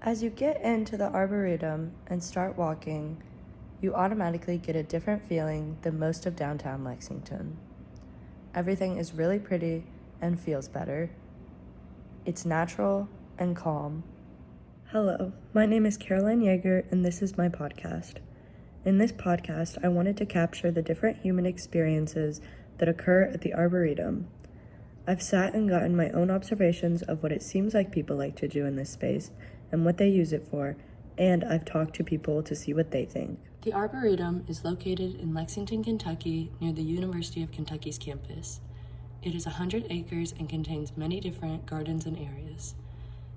As you get into the Arboretum and start walking, you automatically get a different feeling than most of downtown Lexington. Everything is really pretty and feels better. It's natural and calm. Hello, my name is Caroline Yeager, and this is my podcast. In this podcast, I wanted to capture the different human experiences that occur at the Arboretum. I've sat and gotten my own observations of what it seems like people like to do in this space and what they use it for, and I've talked to people to see what they think. The Arboretum is located in Lexington, Kentucky, near the University of Kentucky's campus. It is 100 acres and contains many different gardens and areas.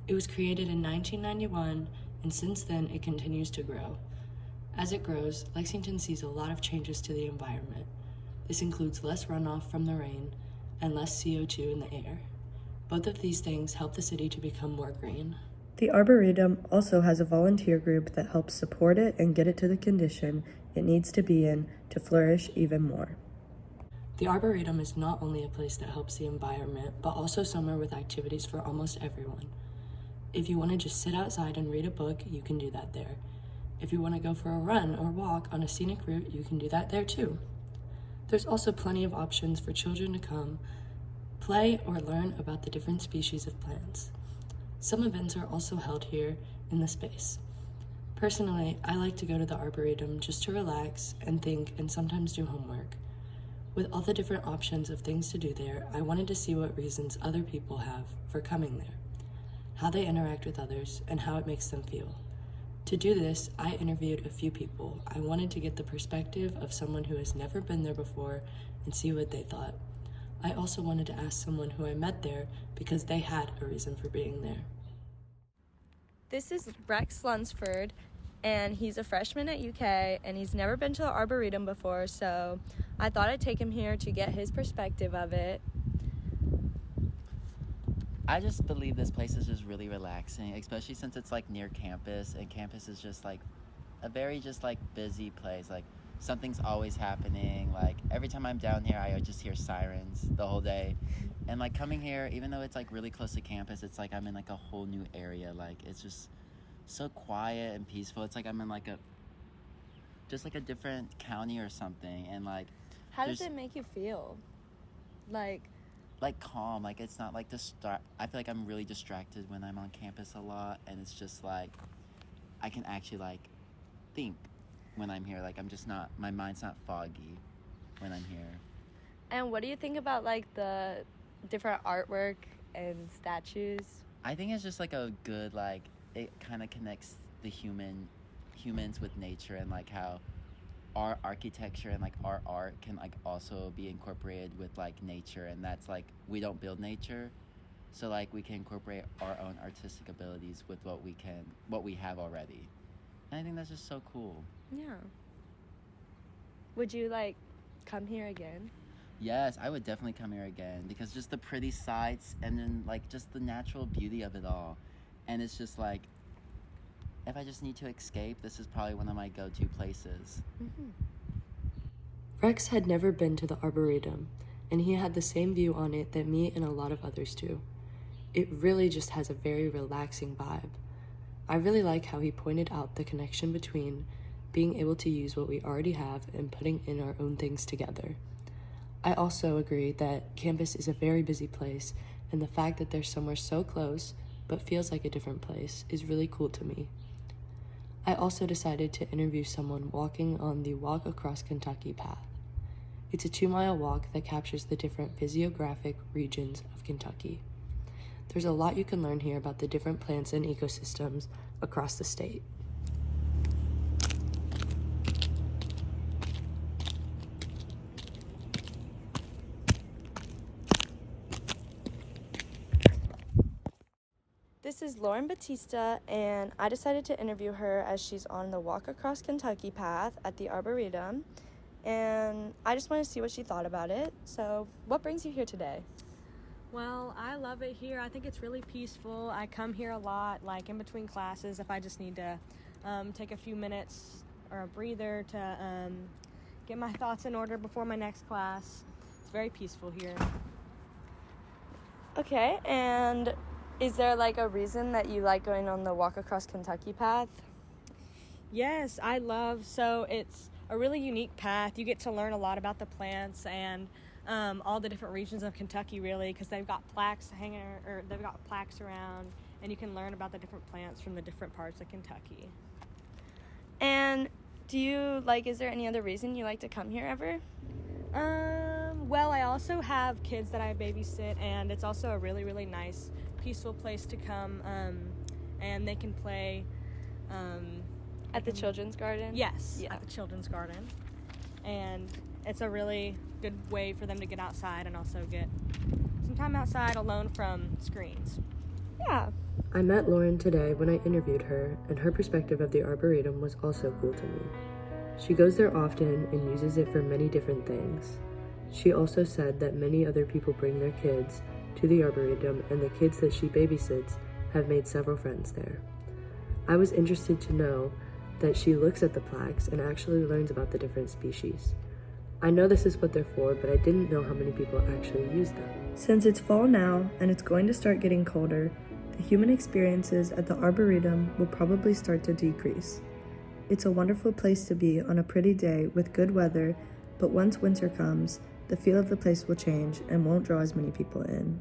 It was created in 1991, and since then it continues to grow. As it grows, Lexington sees a lot of changes to the environment. This includes less runoff from the rain and less CO2 in the air. Both of these things help the city to become more green. The Arboretum also has a volunteer group that helps support it and get it to the condition it needs to be in to flourish even more. The Arboretum is not only a place that helps the environment, but also somewhere with activities for almost everyone. If you want to just sit outside and read a book, you can do that there. If you want to go for a run or walk on a scenic route, you can do that there too. There's also plenty of options for children to come, play, or learn about the different species of plants. Some events are also held here in the space. Personally, I like to go to the Arboretum just to relax and think and sometimes do homework. With all the different options of things to do there, I wanted to see what reasons other people have for coming there, how they interact with others, and how it makes them feel. To do this, I interviewed a few people. I wanted to get the perspective of someone who has never been there before and see what they thought. I also wanted to ask someone who I met there because they had a reason for being there. This is Rex Lunsford, and he's a freshman at UK, and he's never been to the Arboretum before, so I thought I'd take him here to get his perspective of it. I just believe this place is just really relaxing, especially since it's like near campus, and campus is just like a very just like busy place. Like something's always happening. Like every time I'm down here, I just hear sirens the whole day. And like coming here, even though it's like really close to campus, it's like I'm in like a whole new area. Like it's just so quiet and peaceful. It's like I'm in like just like a different county or something. And like How does it make you feel? Like calm. Like it's not like I feel like I'm really distracted when I'm on campus a lot, and it's just like I can actually like think when I'm here. Like I'm just not, my mind's not foggy when I'm here. And what do you think about like the different artwork and statues? I think it's just like a good, like it kind of connects the humans with nature, and like how our architecture and like our art can like also be incorporated with like nature, and that's like we don't build nature, so like we can incorporate our own artistic abilities with what we have already. And I think that's just so cool. Yeah. Would you like come here again? Yes, I would definitely come here again, because just the pretty sights and then like just the natural beauty of it all. And it's just like, if I just need to escape, this is probably one of my go-to places. Mm-hmm. Rex had never been to the Arboretum, and he had the same view on it that me and a lot of others do. It really just has a very relaxing vibe. I really like how he pointed out the connection between being able to use what we already have and putting in our own things together. I also agree that campus is a very busy place, and the fact that there's somewhere so close but feels like a different place is really cool to me. I also decided to interview someone walking on the Walk Across Kentucky path. It's a 2-mile walk that captures the different physiographic regions of Kentucky. There's a lot you can learn here about the different plants and ecosystems across the state. This is Lauren Batista, and I decided to interview her as she's on the Walk Across Kentucky path at the Arboretum, and I just wanted to see what she thought about it. So, what brings you here today? Well, I love it here. I think it's really peaceful. I come here a lot, like in between classes, if I just need to take a few minutes or a breather to get my thoughts in order before my next class. It's very peaceful here. Okay, and Is there like a reason that you like going on the Walk Across Kentucky path? Yes, so it's a really unique path. You get to learn a lot about the plants and all the different regions of Kentucky, really, because they've got plaques around, and you can learn about the different plants from the different parts of Kentucky. And is there any other reason you like to come here ever? Well, I also have kids that I babysit, and it's also a really, really nice, peaceful place to come, and they can play. At the Children's Garden? Yes, Yeah. at the Children's Garden. And it's a really good way for them to get outside and also get some time outside alone from screens. Yeah. I met Lauren today when I interviewed her, and her perspective of the Arboretum was also cool to me. She goes there often and uses it for many different things. She also said that many other people bring their kids to the Arboretum, and the kids that she babysits have made several friends there. I was interested to know that she looks at the plaques and actually learns about the different species. I know this is what they're for, but I didn't know how many people actually use them. Since it's fall now and it's going to start getting colder, the human experiences at the Arboretum will probably start to decrease. It's a wonderful place to be on a pretty day with good weather, but once winter comes, the feel of the place will change and won't draw as many people in.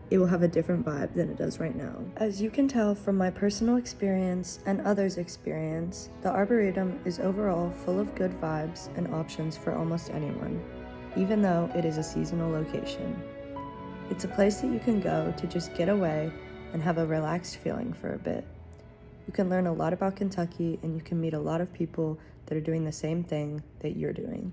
It will have a different vibe than it does right now. As you can tell from my personal experience and others' experience, the Arboretum is overall full of good vibes and options for almost anyone, even though it is a seasonal location. It's a place that you can go to just get away and have a relaxed feeling for a bit. You can learn a lot about Kentucky, and you can meet a lot of people that are doing the same thing that you're doing.